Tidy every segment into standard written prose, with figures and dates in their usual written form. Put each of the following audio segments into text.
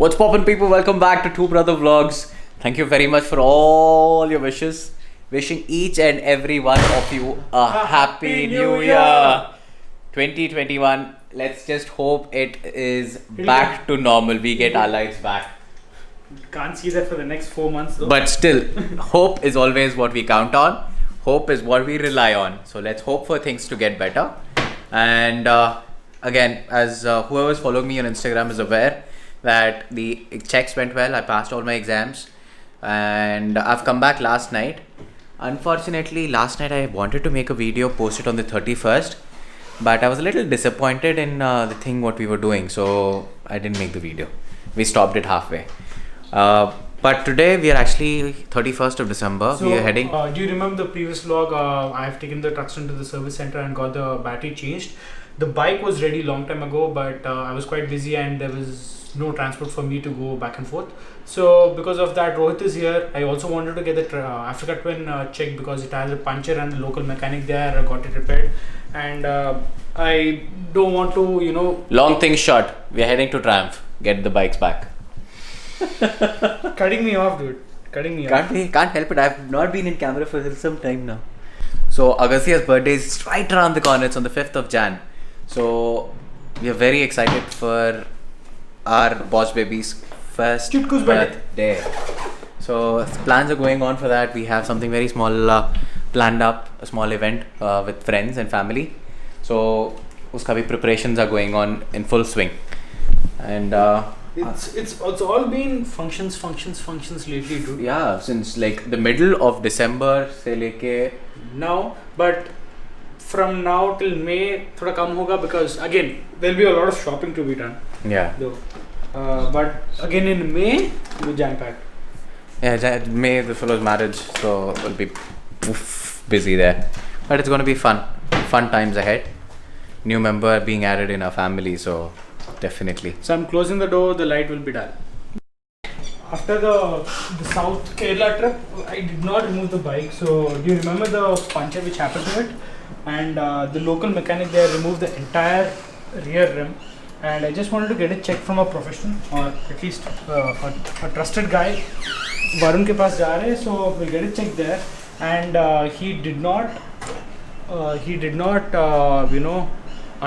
What's poppin', people? Welcome back to Two Brother Vlogs. Thank you very much for all your wishes. Wishing each and every one of you a happy new year 2021. Let's just hope it is back to normal. We get our lives back. Can't see that for the next 4 months though. But still, hope is always what we count on. Hope is what we rely on. So let's hope for things to get better. And again, as whoever's following me on Instagram is aware, that the checks went well. I passed all my exams and I've come back last night. Unfortunately, last night I wanted to make a video, post it on the 31st, but I was a little disappointed in the thing what we were doing, so I didn't make the video. We stopped it halfway. But today we are actually 31st of December. So, we are heading. Do you remember the previous vlog? I have taken the Tucson to the service center and got the battery changed. The bike was ready long time ago, but I was quite busy and there was no transport for me to go back and forth. So because of that, Rohit is here. I also wanted to get the Africa Twin checked because it has a puncture and the local mechanic there got it repaired. And I don't want to, Long thing short, we are heading to Triumph. Get the bikes back. cutting me off, dude. Cutting me off. Can't help it. I've not been in camera for some time now. So Agassia's birthday is right around the corner. It's on the 5th of Jan. So we are very excited for our boss baby's first Chutku's birthday. So plans are going on for that. We have something very small planned up, a small event with friends and family. So uska bhi preparations are going on in full swing. And It's all been functions lately, dude. yeah, since like the middle of December se leke Now, but from now till May, thoda kam hoga because again there'll be a lot of shopping to be done. yeah. Though, but again in May we jam packed. Yeah, May the fellow's marriage, so we'll be busy there. But it's going to be fun times ahead. New member being added in our family, so definitely. So I'm closing the door. The light will be dull. After the South Kerala trip, I did not remove the bike. So do you remember the puncture which happened to it? And the local mechanic there removed the entire rear rim. And I just wanted to get it checked from a professional or at least a trusted guy. Varun ke paas ja rahe, so we'll get it checked there. And he did not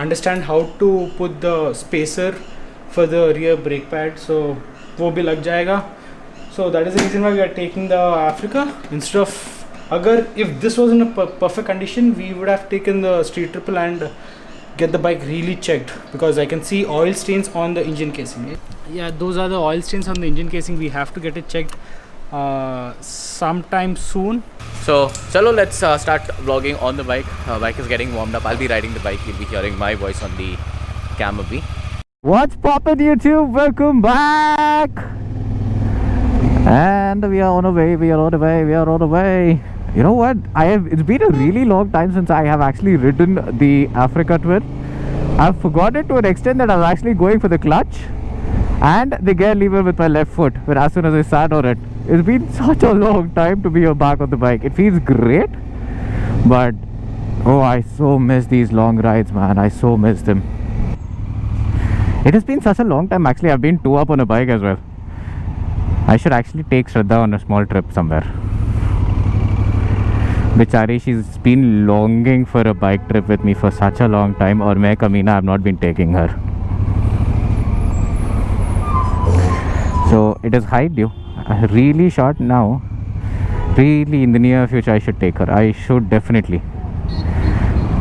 understand how to put the spacer for the rear brake pad. So वो भी लग जाएगा. So that is the reason why we are taking the Africa instead of if this was in a perfect condition, we would have taken the Street Triple and get the bike really checked because I can see oil stains on the engine casing. Yeah, those are the oil stains on the engine casing. We have to get it checked sometime soon. So, chalo, let's start vlogging on the bike. Bike is getting warmed up. I'll be riding the bike. You'll be hearing my voice on the camera B. What's poppin', YouTube? Welcome back! And we are on the way. You know what? It's been a really long time since I have actually ridden the Africa Twin. I've forgotten to an extent that I was actually going for the clutch and the gear lever with my left foot. But as soon as I sat on it, it's been such a long time to be back on the bike. It feels great, but oh, I so miss these long rides, man. I so miss them. It has been such a long time. Actually, I've been two up on a bike as well. I should actually take Shraddha on a small trip somewhere. Bichari, she's been longing for a bike trip with me for such a long time. Or मैं Kamina, I have not been taking her. So it is high due. Really short now. Really in the near future I should take her. I should definitely.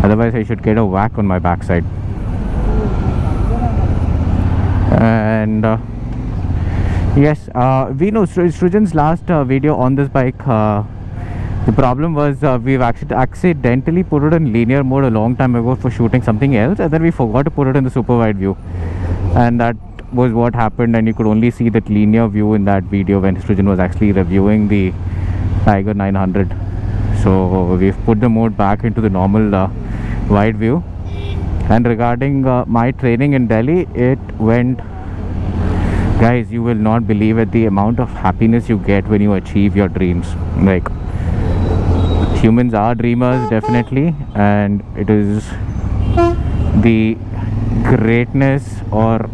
Otherwise I should get a whack on my backside. And yes, we know Srujan's last video on this bike. The problem was we've actually accidentally put it in linear mode a long time ago for shooting something else, and then we forgot to put it in the super wide view, and that was what happened. And you could only see that linear view in that video when Srujan was actually reviewing the Tiger 900. So we've put the mode back into the normal wide view. And regarding my training in Delhi, it went, guys, you will not believe it, the amount of happiness you get when you achieve your dreams. Like, humans are dreamers, definitely, and it is the greatness or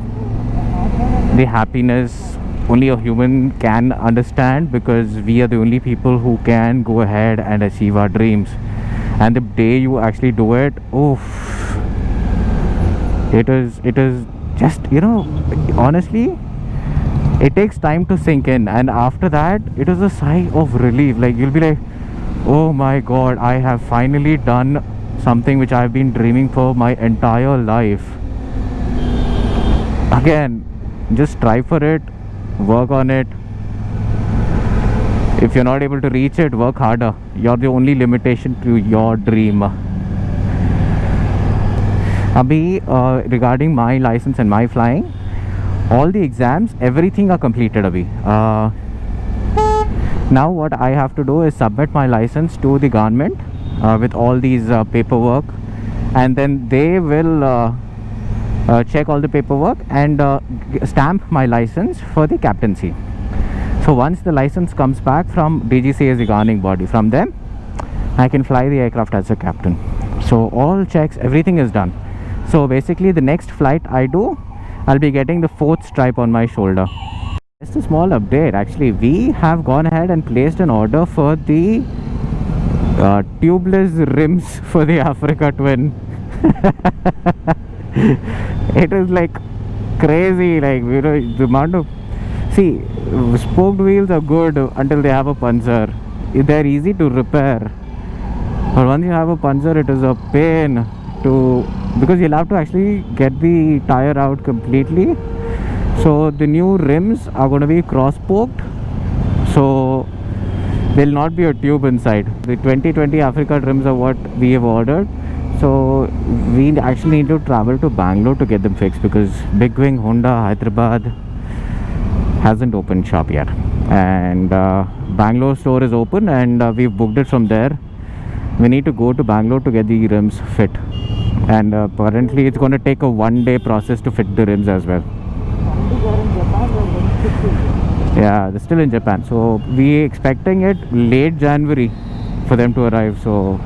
the happiness only a human can understand, because we are the only people who can go ahead and achieve our dreams. And the day you actually do it, oof, it is just, honestly, it takes time to sink in, and after that it is a sigh of relief. Like, you'll be like, oh my god, I have finally done something which I've been dreaming for my entire life. Again, just strive for it, work on it. If you're not able to reach it, work harder. You're the only limitation to your dream. Abhi, regarding my license and my flying, all the exams, everything are completed, Abhi. Now what I have to do is submit my license to the government with all these paperwork, and then they will check all the paperwork and stamp my license for the captaincy. So once the license comes back from DGCA as the governing body, from them I can fly the aircraft as a captain. So all checks, everything is done. So basically the next flight I do, I'll be getting the 4th stripe on my shoulder. Just a small update, actually, we have gone ahead and placed an order for the tubeless rims for the Africa Twin. It is like crazy, like, the amount of, see, spoked wheels are good until they have a puncture. They're easy to repair, but once you have a puncture, it is a pain to, because you'll have to actually get the tire out completely. So the new rims are going to be cross-poked, so there'll not be a tube inside. The 2020 Africa rims are what we have ordered, so we actually need to travel to Bangalore to get them fixed, because Big Wing Honda Hyderabad hasn't opened shop yet, and Bangalore store is open, and we've booked it from there. We need to go to Bangalore to get the rims fit, and apparently it's going to take a 1-day process to fit the rims as well. Yeah, they're still in Japan, so we expecting it late January for them to arrive. So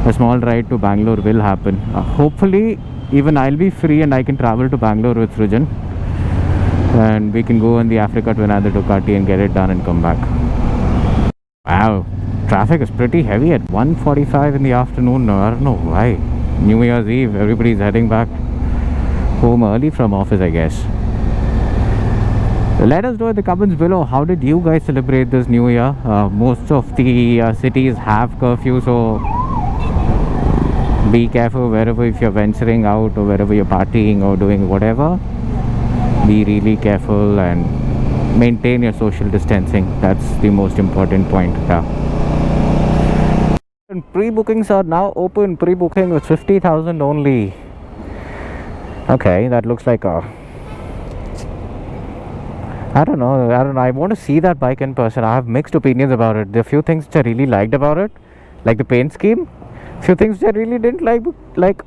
a small ride to Bangalore will happen. Hopefully even I'll be free and I can travel to Bangalore with Srujan, and we can go in the Africa Twin and the Ducati and get it done and come back. Wow, traffic is pretty heavy at 1:45 in the afternoon. I don't know why. New Year's Eve, everybody's heading back home early from office, I guess. Let us know in the comments below, how did you guys celebrate this new year? Most of the cities have curfew, so be careful wherever, if you're venturing out or wherever you're partying or doing whatever. Be really careful and maintain your social distancing. That's the most important point. Yeah. And pre-bookings are now open. Pre-booking was 50,000 only. Okay, that looks like a, I don't know. I want to see that bike in person. I have mixed opinions about it. There are few things which I really liked about it, like the paint scheme. Few things which I really didn't like. Like,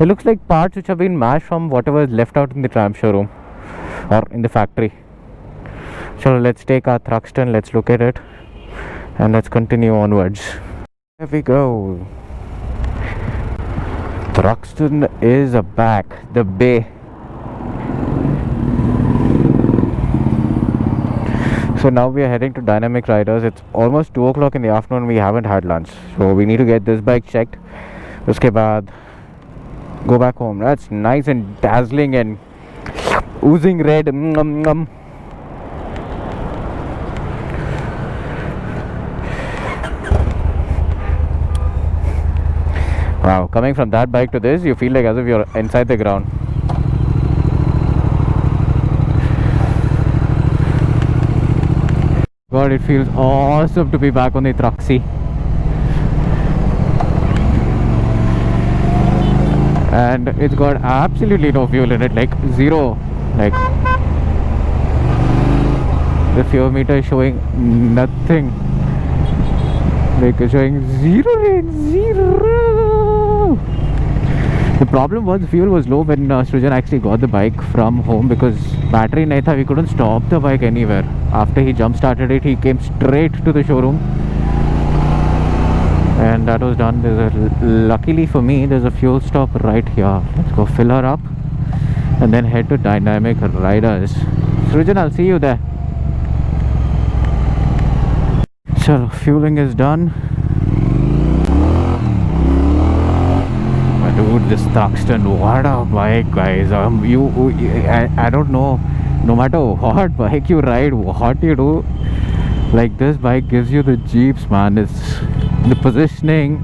it looks like parts which have been mashed from whatever is left out in the Triumph showroom or in the factory. So let's take our Thruxton. Let's look at it and let's continue onwards. Here we go. Thruxton is back. The bay. So now we are heading to Dynamic Riders. It's almost 2 o'clock in the afternoon. We haven't had lunch, so we need to get this bike checked. Uske baad go back home. That's nice and dazzling and oozing red. Wow, coming from that bike to this, you feel like as if you're inside the ground. God, it feels awesome to be back on the Thruxie. And it's got absolutely no fuel in it, like zero. Like, the fuel meter is showing nothing. Like, it's showing zero range, zero. The problem was the fuel was low when Srujan actually got the bike from home, because battery nahi tha, we couldn't stop the bike anywhere. After he jump started it, he came straight to the showroom, and that was done. Luckily for me, there's a fuel stop right here. Let's go fill her up and then head to Dynamic Riders. Srujan, I'll see you there. So fueling is done. Dude, this Thruxton, what a bike, guys. I don't know, no matter what bike you ride, what you do, like this bike gives you the jeeps, man. It's the positioning,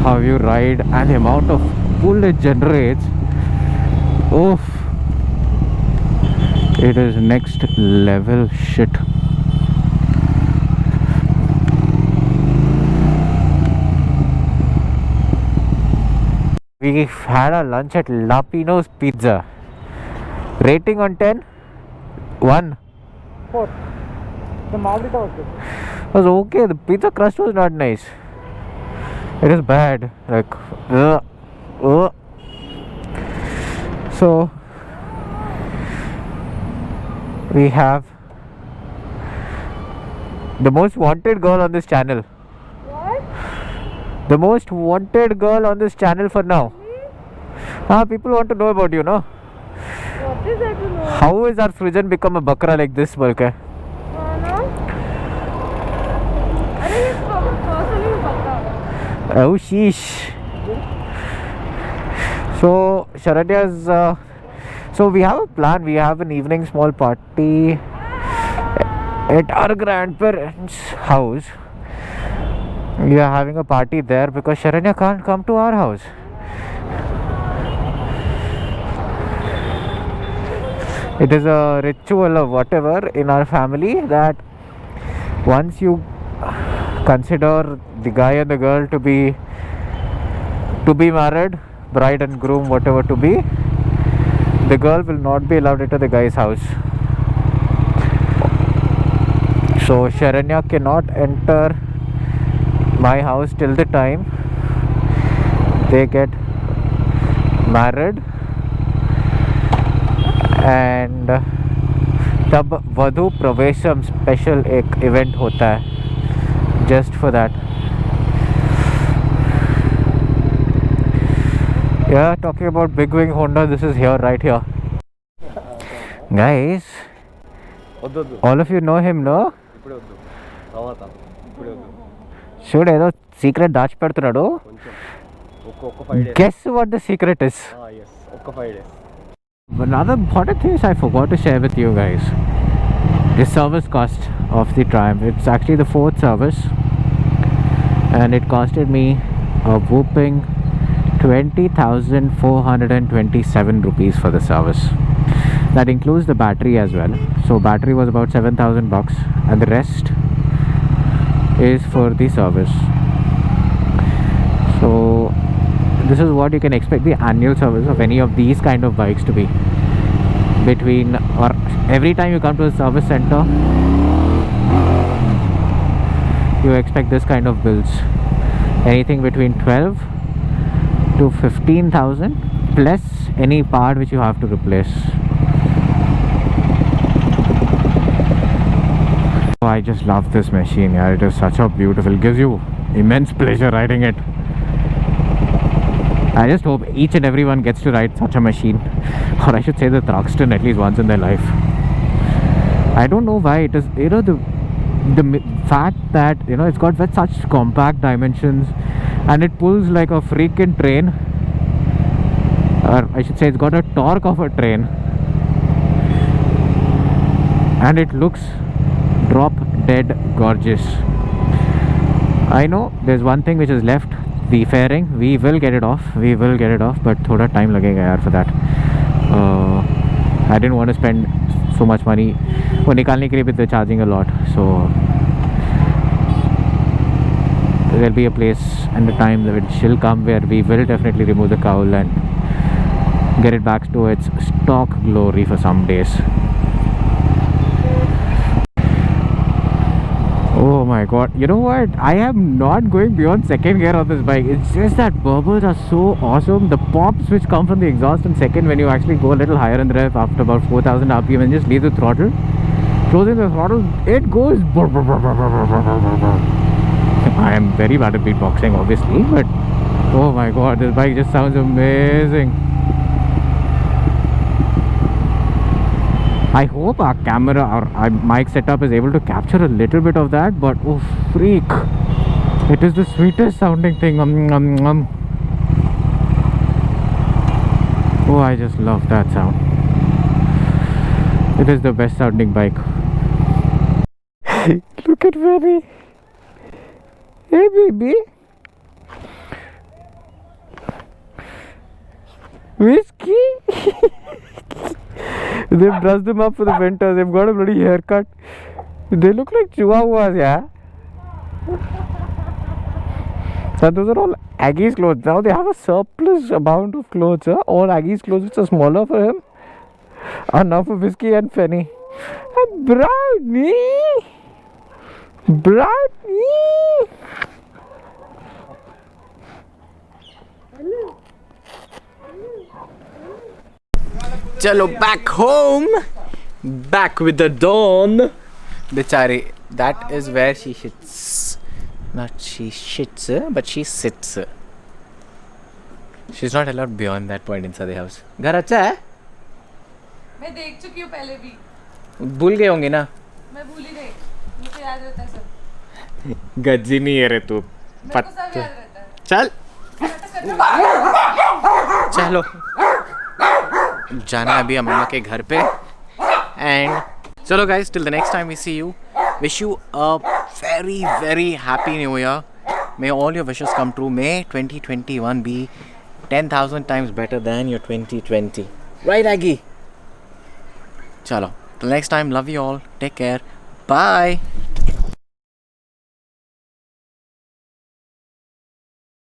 how you ride, and the amount of pull it generates. Oof, it is next level shit. We had a lunch at Lapino's Pizza. Rating on 10? 1. 4. The margarita was good. Was okay. The pizza crust was not nice. It is bad. Like, So, we have the most wanted girl on this channel. What? The most wanted girl on this channel for now. People want to know about you, no? What is that to know? How is our Srujan become a bakra like this, Balka? No? I think it's personally bakka. Oh, sheesh. So, Sharanya's. So, we have a plan. We have an evening small party at our grandparents' house. We are having a party there because Sharanya can't come to our house. It is a ritual or whatever in our family that once you consider the guy and the girl to be married, bride and groom, whatever to be, the girl will not be allowed into the guy's house. So Sharanya cannot enter my house till the time they get married, and तब वधू प्रवेशम special एक event होता है just for that. Yeah, talking about Big Wing Honda, this is here, right here. Guys, all of you know him, no? Should ఏదో secret దాచిపెడుతున్నాడు. Guess what the secret is? Another important thing I forgot to share with you guys. The service cost of the Triumph. It's actually the 4th service, and it costed me a whooping 20,427 rupees for the service. That includes the battery as well. So battery was about 7,000 bucks, and the rest is for the service. So this is what you can expect the annual service of any of these kind of bikes to be, between, or every time you come to a service center you expect this kind of bills, anything between 12 to 15,000 plus any part which you have to replace. I just love this machine. Yeah, it is such a beautiful, gives you immense pleasure riding it. I just hope each and everyone gets to ride such a machine, or I should say the Thruxton, at least once in their life. I don't know why it is, the fact that it's got such compact dimensions and it pulls like a freaking train, or I should say it's got a torque of a train, and it looks drop dead gorgeous. I know there's one thing which is left, the fairing. We will get it off, but thoda time lagega yaar for that. I didn't want to spend so much money. वो निकालने के लिए भी they're charging a lot, so there'll be a place and a time that it shall come where we will definitely remove the cowl and get it back to its stock glory for some days. Oh my god, you know what, I am not going beyond second gear on this bike. It's just that bubbles are so awesome. The pops which come from the exhaust in second when you actually go a little higher in the rev after about 4,000 rpm and just leave the throttle, closing the throttle, it goes. I am very bad at beatboxing obviously, but oh my god, this bike just sounds amazing. I hope our camera or our mic setup is able to capture a little bit of that, but oh freak, it is the sweetest sounding thing. Oh, I just love that sound. It is the best sounding bike. Look at Benny. Hey baby. Whiskey. They've dressed them up for the winter. They've got a bloody haircut. They look like chihuahuas, yeah. So those are all Aggie's clothes. Now they have a surplus amount of clothes. Huh? All Aggie's clothes which are smaller for him are now for Whiskey and Fanny. And Brownie! Brownie! Chalo, back home! Back with the dawn! Bichari, that is where she shits. Not she shits, but she sits. She's not allowed beyond that point inside the house. घर अच्छा है? मैं देख चुकी हूँ पहले भी. भूल गए होंगे ना? मैं भूल ही गई. मुझे याद रहता है सब. गज्जी नहीं है रे तू. मेरे को सब याद रहता है. चल. चलो. जाना अभी अम्मा के घर पे. And चलो guys, till the next time we see you, wish you a very very happy new year. May all your wishes come true. May 2021 be 10,000 times better than your 2020. Right, Aggie? Chalo. Till next time, love you all. Take care. Bye.